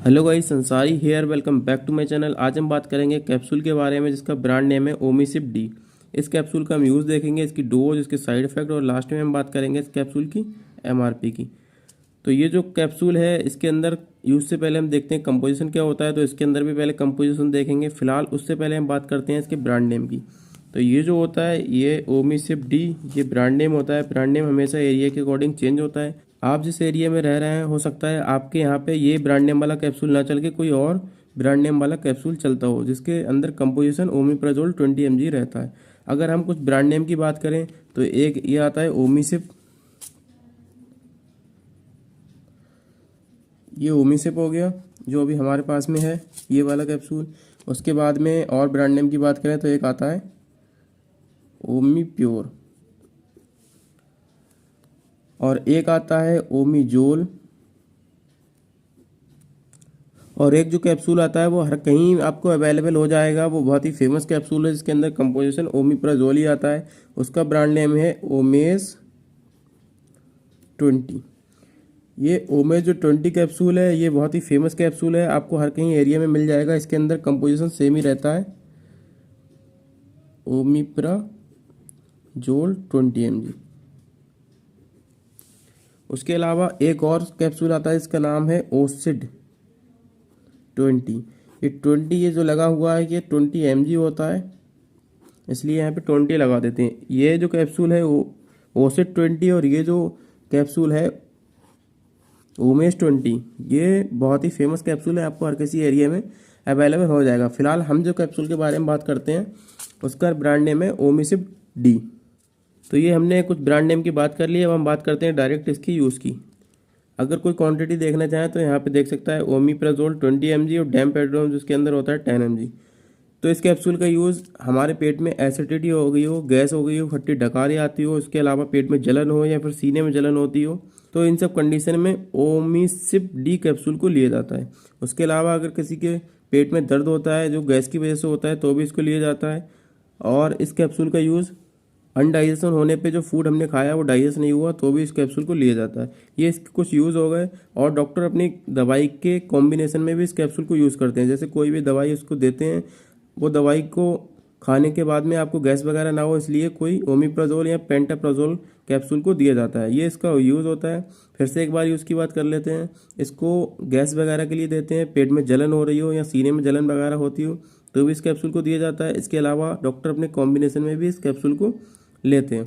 Hello guys, Sansari here. Welcome back to my channel. आज हम बात करेंगे कैप्सूल के बारे में जिसका ब्रांड नेम है ओमिसिप डी। इस कैप्सूल का हम यूज़ देखेंगे, इसकी डोज, इसके साइड इफेक्ट और लास्ट में हम बात करेंगे इस कैप्सूल की एमआरपी की। तो ये जो कैप्सूल है इसके अंदर यूज़ से पहले हम देखते हैं कंपोजिशन क्या होता है। तो इसके अंदर भी पहले कंपोजिशन देखेंगे। फिलहाल उससे पहले हम बात करते हैं इसके ब्रांड नेम की। तो ये जो होता है ये ओमिसिप डी, ये ब्रांड नेम होता है। ब्रांड नेम हमेशा एरिया के अकॉर्डिंग चेंज होता है। आप जिस एरिया में रह रहे हैं हो सकता है आपके यहाँ पे ये ब्रांड नेम वाला कैप्सूल ना चल के कोई और ब्रांड नेम वाला कैप्सूल चलता हो जिसके अंदर कंपोजिशन ओमिप्राजोल 20 mg रहता है। अगर हम कुछ ब्रांड नेम की बात करें तो एक ये आता है ओमिसिप, ये ओमिसिप हो गया जो अभी हमारे पास में है ये वाला कैप्सूल। उसके बाद में और ब्रांड नेम की बात करें तो एक आता है ओमी प्योर और एक आता है ओमीजोल और एक जो कैप्सूल आता है वो हर कहीं आपको अवेलेबल हो जाएगा। वो बहुत ही फेमस कैप्सूल है जिसके अंदर कंपोजिशन ओमिप्राजोल ही आता है। उसका ब्रांड नेम है ओमेस 20। ये ओमेस जो 20 कैप्सूल है ये बहुत ही फेमस कैप्सूल है, आपको हर कहीं एरिया में मिल जाएगा। इसके अंदर कंपोजिशन सेम ही रहता है, ओमिप्राजोल 20 mg। उसके अलावा एक और कैप्सूल आता है, इसका नाम है ओसिड 20। ये 20 ये जो लगा हुआ है ये 20 mg होता है, इसलिए यहाँ पे 20 लगा देते हैं। ये जो कैप्सूल है वो ओसिड 20 और ये जो कैप्सूल है ओमेस 20, ये बहुत ही फेमस कैप्सूल है, आपको हर किसी एरिया में अवेलेबल हो जाएगा। फिलहाल हम जो कैप्सूल के बारे में बात करते हैं उसका ब्रांड नेम है ओमिसिप डी। तो ये हमने कुछ ब्रांड नेम की बात कर ली। अब हम बात करते हैं डायरेक्ट इसकी यूज़ की। अगर कोई क्वांटिटी देखना चाहे तो यहाँ पे देख सकता है ओमिप्राजोल 20 mg और डैम्पेड्रोन जिसके अंदर होता है 10 mg। तो इस कैप्सूल का यूज़ हमारे पेट में एसिडिटी हो गई हो, गैस हो गई हो, खट्टी डकारी आती हो, इसके अलावा पेट में जलन हो या फिर सीने में जलन होती हो, तो इन सब कंडीशन में ओमिसिप डी कैप्सूल को लिया जाता है। उसके अलावा अगर किसी के पेट में दर्द होता है जो गैस की वजह से होता है तो भी इसको लिया जाता है। और इस कैप्सूल का यूज़ अनडाइजेशन होने पे जो फूड हमने खाया वो डाइजेस्ट नहीं हुआ तो भी इस कैप्सूल को लिया जाता है। ये इसके कुछ यूज़ हो गए। और डॉक्टर अपनी दवाई के कॉम्बिनेशन में भी इस कैप्सूल को यूज़ करते हैं। जैसे कोई भी दवाई उसको देते हैं, वो दवाई को खाने के बाद में आपको गैस वगैरह ना हो इसलिए कोई ओमिप्राजोल या पेंटाप्राजोल कैप्सूल को दिया जाता है। ये इसका यूज़ होता है। फिर से एक बार यूज़ की बात कर लेते हैं। इसको गैस वगैरह के लिए देते हैं, पेट में जलन हो रही हो या सीने में जलन वगैरह होती हो तो भी इस कैप्सूल को दिया जाता है। इसके अलावा डॉक्टर अपने कॉम्बिनेशन में भी इस कैप्सूल को लेते हैं।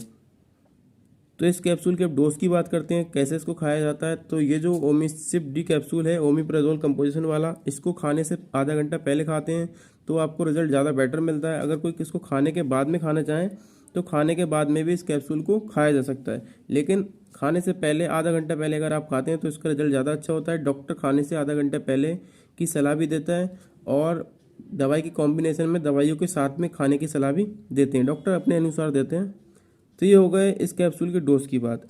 तो इस कैप्सूल के अब डोज की बात करते हैं, कैसे इसको खाया जाता है। तो ये जो ओमिसिप डी कैप्सूल है ओमिप्राजोल कंपोजिशन वाला, इसको खाने से आधा घंटा पहले खाते हैं तो आपको रिजल्ट ज़्यादा बेटर मिलता है। अगर कोई किसको खाने के बाद में खाना चाहे तो खाने के बाद में भी इस कैप्सूल को खाया जा सकता है, लेकिन खाने से पहले आधा घंटा पहले अगर आप खाते हैं तो इसका रिजल्ट ज़्यादा अच्छा होता है। डॉक्टर खाने से आधा घंटा पहले की सलाह भी देता है और दवाई की कॉम्बिनेशन में दवाइयों के साथ में खाने की सलाह भी देते हैं, डॉक्टर अपने अनुसार देते हैं। तो ये हो गए इस कैप्सूल के डोज की बात।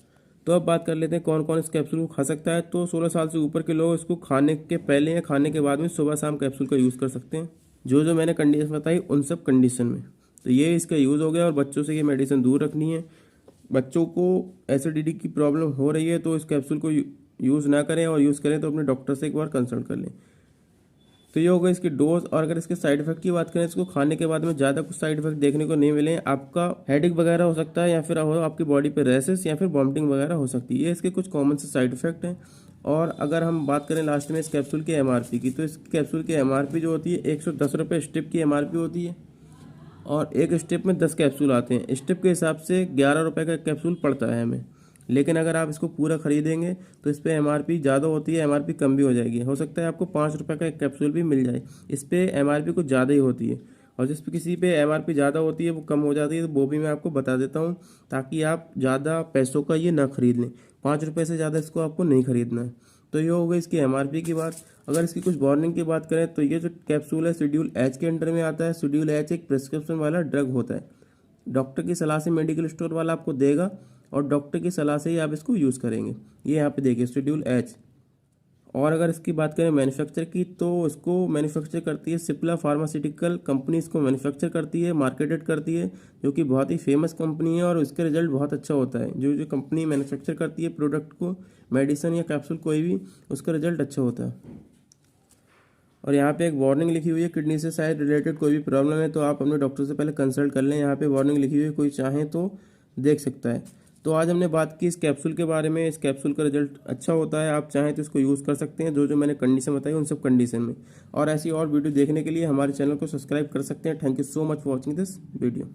तो अब बात कर लेते हैं कौन कौन इस कैप्सूल को खा सकता है। तो 16 साल से ऊपर के लोग इसको खाने के पहले या खाने के बाद में सुबह शाम कैप्सूल का यूज़ कर सकते हैं, जो जो मैंने कंडीशन बताई उन सब कंडीशन में। तो ये इसका यूज़ हो गया। और बच्चों से ये मेडिसिन दूर रखनी है। बच्चों को एसिडिटी की प्रॉब्लम हो रही है तो इस कैप्सूल को यूज़ ना करें, और यूज़ करें तो अपने डॉक्टर से एक बार कंसल्ट कर लें। तो ये हो गया इसकी डोज। और अगर इसके साइड इफेक्ट की बात करें, इसको खाने के बाद में ज़्यादा कुछ साइड इफेक्ट देखने को नहीं मिले। आपका हेडेक वगैरह हो सकता है या फिर हो आपकी बॉडी पे रैसेस या फिर वॉमिटिंग वगैरह हो सकती है। ये इसके कुछ कॉमन से साइड इफेक्ट हैं। और अगर हम बात करें लास्ट में इस कैप्सूल के एमआरपी की, तो इस कैप्सूल की एमआरपी जो होती है 110 रुपये स्ट्रिप की एमआरपी होती है। और एक स्ट्रिप में 10 कैप्सूल आते हैं। स्ट्रिप के हिसाब से 11 रुपये का कैप्सूल पड़ता है हमें। लेकिन अगर आप इसको पूरा खरीदेंगे तो इस पर एमआरपी ज़्यादा होती है, एमआरपी कम भी हो जाएगी। हो सकता है आपको 5 रुपये का एक कैप्सूल भी मिल जाए। इस पर एमआरपी कुछ ज़्यादा ही होती है। और जिस पे किसी पे एमआरपी ज़्यादा होती है वो कम हो जाती है, तो वो भी मैं आपको बता देता हूँ ताकि आप ज़्यादा पैसों का ये ना खरीद लें। 5 रुपये से ज़्यादा इसको आपको नहीं खरीदना है। तो ये हो गई इसकी एमआरपी की बात। अगर इसकी कुछ वार्निंग की बात करें तो ये जो कैप्सूल है शेड्यूल एच के अंडर में आता है। शेड्यूल एच एक प्रिस्क्रिप्शन वाला ड्रग होता है। डॉक्टर की सलाह से मेडिकल स्टोर वाला आपको देगा और डॉक्टर की सलाह से ही आप इसको यूज़ करेंगे। ये यहाँ पे देखिए शेड्यूल एच। और अगर इसकी बात करें मैन्युफैक्चर की, तो इसको मैन्युफैक्चर करती है सिप्ला फार्मास्यूटिकल कंपनी। इसको मैन्युफैक्चर करती है, मार्केटेड करती है, जो कि बहुत ही फेमस कंपनी है और इसका रिजल्ट बहुत अच्छा होता है। जो जो कंपनी मैन्युफैक्चर करती है प्रोडक्ट को, मेडिसिन या कैप्सूल कोई भी, उसका रिजल्ट अच्छा होता है। और यहाँ पे एक वार्निंग लिखी हुई है, किडनी से शायद रिलेटेड कोई भी प्रॉब्लम है तो आप अपने डॉक्टर से पहले कंसल्ट कर लें। यहाँ पे वार्निंग लिखी हुई है, कोई चाहे तो देख सकता है। तो आज हमने बात की इस कैप्सूल के बारे में। इस कैप्सूल का रिजल्ट अच्छा होता है, आप चाहें तो इसको यूज़ कर सकते हैं, जो जो मैंने कंडीशन बताई उन सब कंडीशन में। और ऐसी और वीडियो देखने के लिए हमारे चैनल को सब्सक्राइब कर सकते हैं। Thank you so much for watching this video.